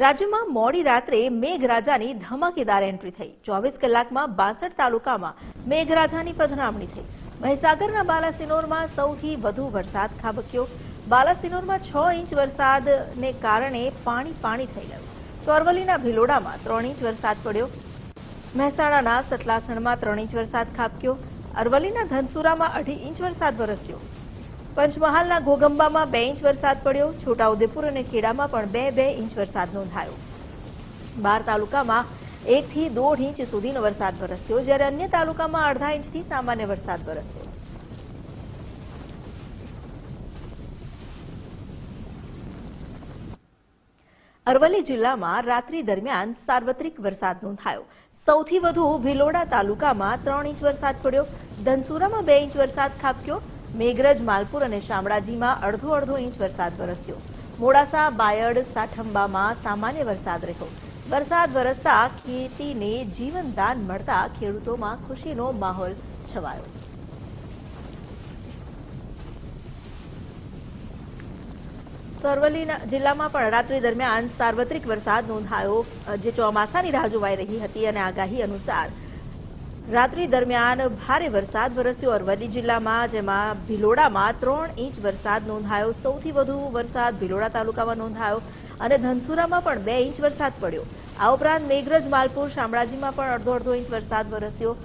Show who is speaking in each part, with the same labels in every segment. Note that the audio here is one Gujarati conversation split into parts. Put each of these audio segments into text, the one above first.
Speaker 1: રાજ્યમાં મોડી રાત્રે મેઘરાજાની ધમાકેદાર એન્ટ્રી થઈ। 24 કલાકમાં 62 તાલુકામાં મેઘરાજાની પધરામણી થઈ। મહીસાગરના બાલાસિનોરમાં સૌથી વધુ વરસાદ ખાબક્યો। બાલાસિનોરમાં 6 ઇંચ વરસાદને કારણે પાણી થઈ ગયું તો અરવલ્લીના ભિલોડામાં 3 ઇંચ વરસાદ પડ્યો। મહેસાણાના સતલાસણમાં 3 ઇંચ વરસાદ ખાબક્યો। અરવલ્લીના ધનસુરામાં 2.5 ઇંચ વરસાદ વરસ્યો। પંચમહાલના ઘોગંબામાં 2 ઇંચ વરસાદ પડ્યો। છોટાઉદેપુર અને ખેડામાં પણ 2-2 ઇંચ વરસાદ નોંધાયો। 12 તાલુકામાં 1 થી 1.5 ઇંચ સુધીનો વરસાદ વરસ્યો, જ્યારે અન્ય તાલુકામાં 0.5 ઇંચથી સામાન્ય વરસાદ વરસ્યો। અરવલ્લી જિલ્લામાં રાત્રિ દરમિયાન સાર્વત્રિક વરસાદ નોંધાયો। સૌથી વધુ ભિલોડા તાલુકામાં 3 ઇંચ વરસાદ પડ્યો। ધનસુરામાં 2 ઇંચ વરસાદ ખાબક્યો। મેઘરજ, માલપુર અને શામળાજીમાં અડધો ઇંચ વરસાદ વરસ્યો। મોડાસા, બાયડ, સાઠંબામાં સામાન્ય વરસાદ રહ્યો। વરસાદ વરસતા ખેતીને જીવનદાન મળતા ખેડૂતોમાં ખુશીનો માહોલ છવાયો। તો અરવલ્લી જિલ્લામાં પણ રાત્રિ દરમિયાન સાર્વત્રિક વરસાદ નોંધાયો, જે ચોમાસાની રાહ જોવાઈ રહી હતી અને આગાહી અનુસાર રાત્રિ દરમિયાન ભારે વરસાદ વરસ્યો અરવલ્લી જિલ્લામાં, જેમાં ભિલોડામાં 3 ઇંચ વરસાદ નોંધાયો। સૌથી વધુ વરસાદ ભિલોડા તાલુકામાં નોંધાયો અને ધનસુરામાં પણ 2 ઇંચ વરસાદ પડ્યો। આ ઉપરાંત મેઘરજ, માલપુર, શામળાજીમાં પણ અડધો ઇંચ વરસાદ વરસ્યો।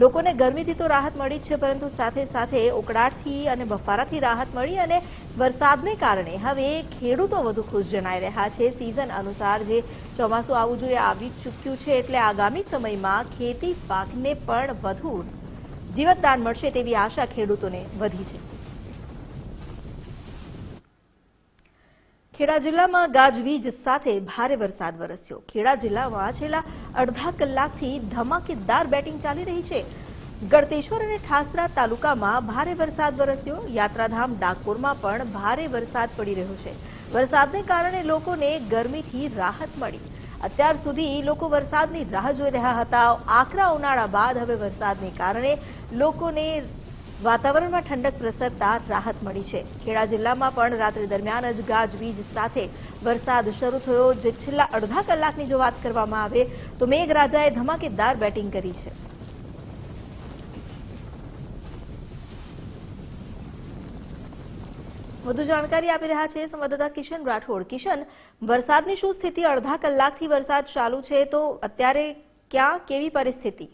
Speaker 1: લોકોને ગરમીથી તો રાહત મળી જ છે, પરંતુ સાથે સાથે ઉકળાટથી અને બફારાથી રાહત મળી અને વરસાદને કારણે હવે ખેડૂતો વધુ ખુશ જણાઈ રહ્યા છે। સિઝન અનુસાર જે ચોમાસું આવવું જોઈએ આવી ચૂક્યું છે, એટલે આગામી સમયમાં ખેતી પાકને પણ વધુ જીવતદાન મળશે તેવી આશા ખેડૂતોને વધી છે। ખેડા જિલ્લામાં ગાજવીજ સાથે ભારે વરસાદ વરસ્યો। ખેડા જિલ્લામાં છેલ્લા અડધા કલાકથી ધમાકેદાર બેટિંગ ચાલી રહી છે। ગળતેશ્વર અને ઠાસરા તાલુકામાં ભારે વરસાદ વરસ્યો। યાત્રાધામ ડાકોરમાં પણ ભારે વરસાદ પડી રહ્યો છે। વરસાદને કારણે લોકોને ગરમીથી રાહત મળી। અત્યાર સુધી લોકો વરસાદની રાહ જોઈ રહ્યા હતા। આકરા ઉનાળા બાદ હવે વરસાદને કારણે લોકોને વાતાવરણમાં ઠંડક પ્રસરતા રાહત મળી છે। ખેડા જિલ્લામાં પણ રાત્રિ દરમિયાન જ ગાજવીજ સાથે વરસાદ શરૂ થયો। જે છેલ્લા અડધા કલાકની જો વાત કરવામાં આવે તો મેઘરાજાએ ધમાકેદાર બેટિંગ કરી છે। વધુ જાણકારી આપી રહ્યા છે સંવાદદાતા કિશન રાઠોડ। કિશન, વરસાદની શું સ્થિતિ? અડધા કલાકથી વરસાદ ચાલુ છે, તો અત્યારે ક્યાં કેવી પરિસ્થિતિ?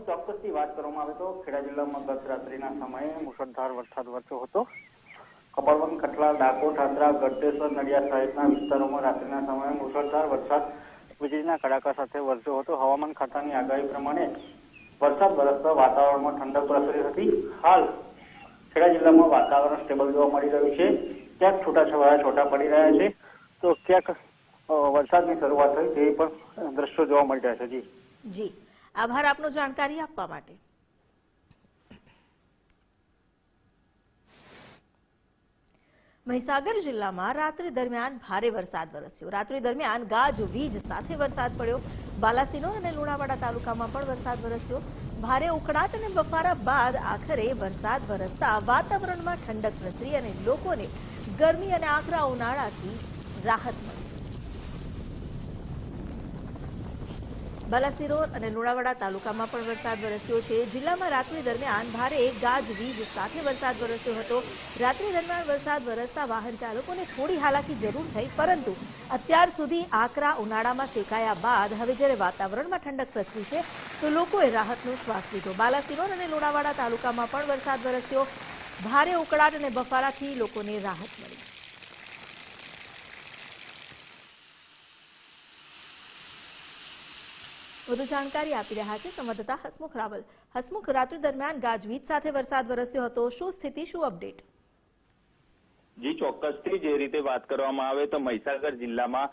Speaker 2: ચોક્કસથી વાત કરવામાં આવે તો ખેડા જિલ્લામાં ગત રાત્રિના સમયે મુશળધાર વરસાદ વરસ્યો હતો। કપડવંજ, કટલા, ડાકોર, ઠાસરા, ગળતેશ્વર, નડિયાદ સહિતના વિસ્તારોમાં રાત્રિના સમયે મુશળધાર વરસાદ વીજળીના કડાકા સાથે વરસ્યો હતો। હવામાન ખાતાની આગાહી પ્રમાણે વરસાદ વરસતા વાતાવરણમાં ઠંડક પ્રસરી હતી। હાલ ખેડા જિલ્લામાં વાતાવરણ સ્ટેબલ જોવા મળી રહ્યું છે। ક્યાંક છૂટાછવાયા છોટા પડી રહ્યા છે, તો ક્યાંક વરસાદની શરૂઆત થઈ તેવી પણ દ્રશ્યો જોવા મળી રહ્યા છે।
Speaker 1: જી, આભાર આપનો જાણકારી આપવા માટે। મહીસાગર જિલ્લામાં રાત્રિ દરમિયાન ભારે વરસાદ વરસ્યો। રાત્રિ દરમિયાન ગાજવીજ સાથે વરસાદ પડ્યો। બાલાસિનોર અને લુણાવાડા તાલુકામાં પણ વરસાદ વરસ્યો। ભારે ઉકળાટ અને બફારા બાદ આખરે વરસાદ વરસતા વાતાવરણમાં ઠંડક પ્રસરી અને લોકોને ગરમી અને આકરા ઉનાળાથી રાહત મળી। બાલાસિનોર અને લુણાવાડા તાલુકામાં પણ વરસાદ વરસ્યો છે। જિલ્લામાં રાત્રિ દરમિયાન ભારે ગાજવીજ સાથે વરસાદ વરસ્યો હતો। રાત્રિ દરમિયાન વરસાદ વરસતા વાહન ચાલકોને થોડી હાલાકી જરૂર થઈ, પરંતુ અત્યાર સુધી આકરા ઉનાળામાં શેકાયા બાદ હવે જ્યારે વાતાવરણમાં ઠંડક પ્રસરી છે, તો લોકોએ રાહતનો શ્વાસ લીધો। બાલાસિનોર અને લુણાવાડા તાલુકામાં પણ વરસાદ વરસ્યો। ભારે ઉકળાટ અને બફારાથી લોકોને રાહત મળી। વધુ જાણકારી આપી રહ્યા છે સંવાદદાતા હસમુખ રાવલ। હસમુખ, રાત્રિ દરમિયાન ગાજવીજ સાથે વરસાદ વરસ્યો હતો, શું સ્થિતિ, શું અપડેટ?
Speaker 3: જી, ચોક્કસથી જે રીતે વાત કરવામાં આવે તો મહીસાગર જિલ્લામાં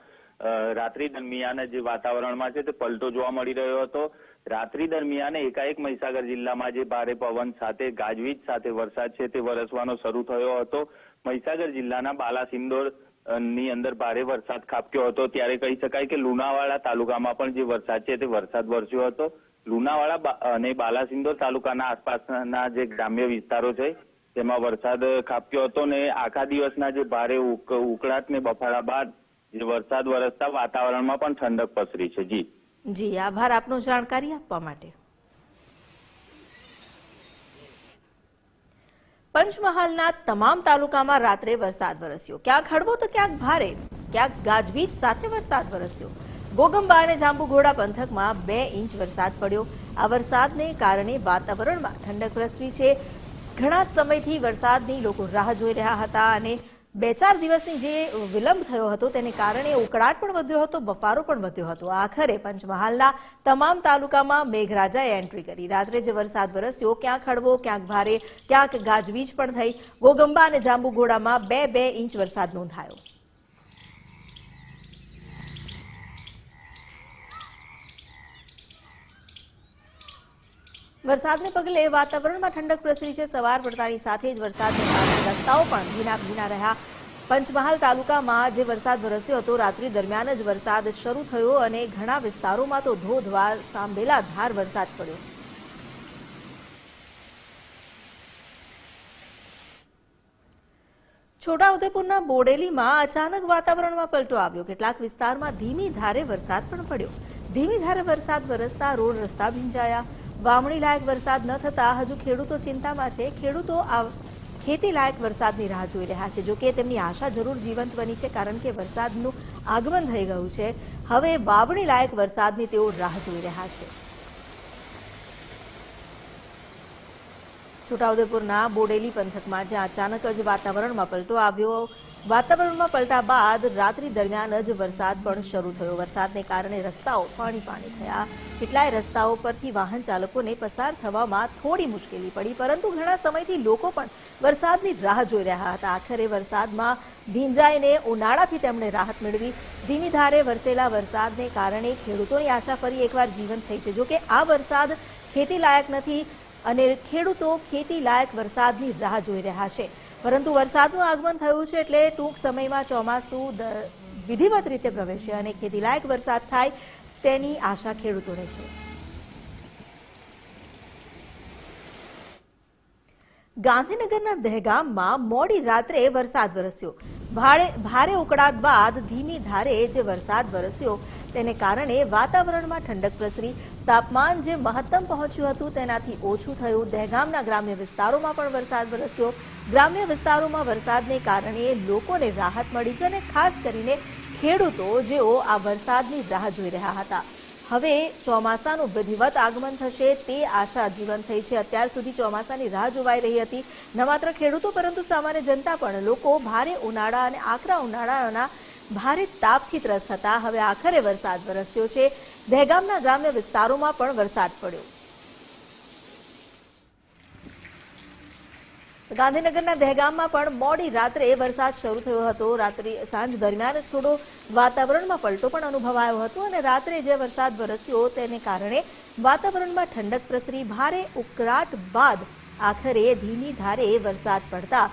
Speaker 3: રાત્રિ દરમિયાન જે વાતાવરણમાં છે તે પલટો જોવા મળી રહ્યો હતો। રાત્રિ દરમિયાન એકાએક મહીસાગર જિલ્લામાં જે ભારે પવન સાથે ગાજવીજ સાથે વરસાદ છે તે વરસવાનો શરૂ થયો હતો। મહીસાગર જિલ્લાના બાલાસિનોર ની અંદર ભારે વરસાદ ખાબક્યો હતો, ત્યારે કહી શકાય કે લુણાવાડા તાલુકામાં પણ જે વરસાદ છે તે વરસાદ વરસ્યો હતો। લુણાવાડા અને બાલાસિનોર તાલુકાના આસપાસના જે ગ્રામ્ય વિસ્તારો છે તેમાં વરસાદ ખાબક્યો હતો ને આખા દિવસના જે ભારે ઉકળાટ ને બફારા બાદ જે વરસાદ વરસતા વાતાવરણમાં પણ ઠંડક પસરી છે.
Speaker 1: જી, આભાર આપનો જાણકારી આપવા માટે. પંચમહાલના તમામ તાલુકામાં રાત્રે વરસાદ વરસ્યો. ક્યાંક હળવો તો ક્યાંક ભારે, ક્યાંક ગાજવીજ સાથે વરસાદ વરસ્યો. ગોગંબા અને જાંબુઘોડા પંથકમાં 2 ઇંચ વરસાદ પડ્યો. આ વરસાદને કારણે વાતાવરણમાં ઠંડક પ્રસરી છે. ઘણા સમયથી વરસાદની લોકો રાહ જોઈ રહ્યા હતા અને 2-4 દિવસની જે વિલંબ થયો હતો તેને કારણે ઉકળાટ પણ વધ્યો હતો, બફારો પણ વધ્યો હતો. આખરે પંચમહાલના તમામ તાલુકામાં મેઘરાજાએ એન્ટ્રી કરી. રાત્રે જે વરસાદ વરસ્યો, ક્યાંક હળવો, ક્યાંક ભારે, ક્યાંક ગાજવીજ પણ થઈ. ગોગંબા અને જાંબુઘોડામાં 2 ઇંચ વરસાદ નોંધાયો. વરસાદને પગલે વાતાવરણમાં ઠંડક પ્રસરી છે. સવાર પડતાની સાથે જ વરસાદને કારણે રસ્તાઓ પણ ભીના રહ્યા. પંચમહાલ તાલુકામાં જે વરસાદ વરસ્યો હતો, રાત્રિ દરમિયાન જ વરસાદ શરૂ થયો અને ઘણા વિસ્તારોમાં તો ધોધવાર સાંભેલાધાર વરસાદ પડ્યો. છોટાઉદેપુરના બોડેલીમાં અચાનક વાતાવરણમાં પલટો આવ્યો. કેટલાક વિસ્તારમાં ધીમી ધારે વરસાદ પણ પડ્યો. ધીમી ધારે વરસાદ વરસતા રોડ રસ્તા ભીંજાયા. વાવણી લાયક વરસાદ ન થતા હજુ ખેડૂતો ચિંતામાં છે. ખેડૂતો ખેતી લાયક વરસાદની રાહ જોઈ રહ્યા છે. જોકે તેમની આશા જરૂર જીવંત બની છે, કારણ કે વરસાદનું આગમન થઈ ગયું છે. હવે વાવણી લાયક વરસાદની તેઓ રાહ જોઈ રહ્યા છે. છોટાઉદેપુરના બોડેલી પંથકમાં જ્યાં અચાનક જ વાતાવરણમાં પલટો આવ્યો. વાતાવરણમાં પલટા બાદ રાત્રિ દરમિયાન જ વરસાદ પણ શરૂ થયો. વરસાદને કારણે રસ્તાઓ પાણી થયા. કેટલાય રસ્તાઓ પરથી વાહન ચાલકોને પસાર થવામાં થોડી મુશ્કેલી પડી, પરંતુ ઘણા સમયથી લોકો પણ વરસાદની રાહ જોઈ રહ્યા હતા. આખરે વરસાદમાં ભીંજાઈને ઉનાળાથી તેમણે રાહત મેળવી. ધીમી ધારે વરસેલા વરસાદને કારણે ખેડૂતોની આશા ફરી એકવાર જીવંત થઈ છે. જોકે આ વરસાદ ખેતી લાયક નથી અને ખેડૂતો ખેતી લાયક વરસાદની રાહ જોઈ રહ્યા છે. પરંતુ વરસાદનું આગમન થયું છે એટલે ટૂંક સમયમાં ચોમાસું વિધિવત રીતે પ્રવેશશે અને ખેતી લાયક વરસાદ થાય તેની આશા ખેડૂતોને છે. ગાંધીનગરના દહેગામમાં મોડી રાત્રે વરસાદ વરસ્યો. ભારે ઉકળાટ બાદ ધીમી ધારે જે વરસાદ વરસ્યો તેને કારણે વાતાવરણમાં ઠંડક પ્રસરી. તાપમાન જે મહત્તમ પહોંચ્યું હતું તેનાથી ઓછું થયું. દહેગામના ગ્રામ્ય વિસ્તારોમાં પણ વરસાદ વરસ્યો. ગ્રામ્ય વિસ્તારોમાં વરસાદને કારણે લોકોને રાહત મળી છે અને ખાસ કરીને ખેડૂતો જેઓ આ વરસાદની રાહ જોઈ રહ્યા હતા. હવે ચોમાસાનું વિધિવત આગમન થશે તે આશા જીવંત થઈ છે. અત્યાર સુધી ચોમાસાની રાહ જોવાઈ રહી હતી. ન માત્ર ખેડૂતો પરંતુ સામાન્ય જનતા પણ. લોકો ભારે ઉનાળા અને આકરા ઉનાળાના ભારે તાપથી ત્રસ્ત હતા. હવે આખરે વરસાદ વરસ્યો છે. દહેગામના ગ્રામ્ય વિસ્તારોમાં પણ વરસાદ પડ્યો. ગાંધીનગરના દહેગામમાં પણ મોડી રાત્રે વરસાદ શરૂ થયો હતો. સાંજ દરમિયાન જ થોડો વાતાવરણમાં પલટો પણ અનુભવાયો હતો અને રાત્રે જે વરસાદ વરસ્યો તેને કારણે વાતાવરણમાં ઠંડક પ્રસરી. ભારે ઉકળાટ બાદ આખરે ધીમી ધારે વરસાદ પડતા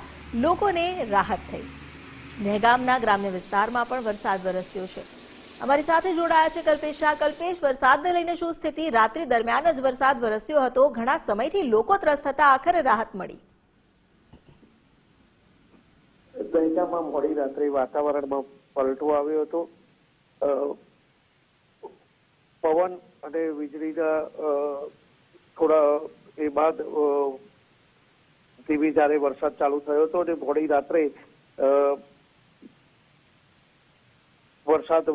Speaker 1: લોકોને રાહત થઈ. દહેગામના ગ્રામ્ય વિસ્તારમાં પણ વરસાદ વરસ્યો છે. અમારી સાથે જોડાયા છે કલ્પેશ શાહ. કલ્પેશ, વરસાદને લઈને શું સ્થિતિ? રાત્રિ દરમિયાન જ વરસાદ વરસ્યો હતો. ઘણા સમયથી લોકો ત્રસ્ત હતા. આખરે રાહત મળી.
Speaker 4: દહેગામમાં મોડી રાત્રે વાતાવરણમાં પલટો આવ્યો હતો. પવન અને વીજળીના થોડા એ બાદ ધીમી ધારે વરસાદ ચાલુ થયો હતો અને મોડી રાત્રે વરસાદ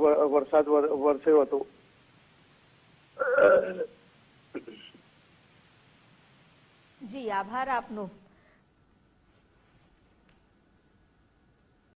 Speaker 4: વરસ્યો હતો.
Speaker 1: જી, આભાર આપનો.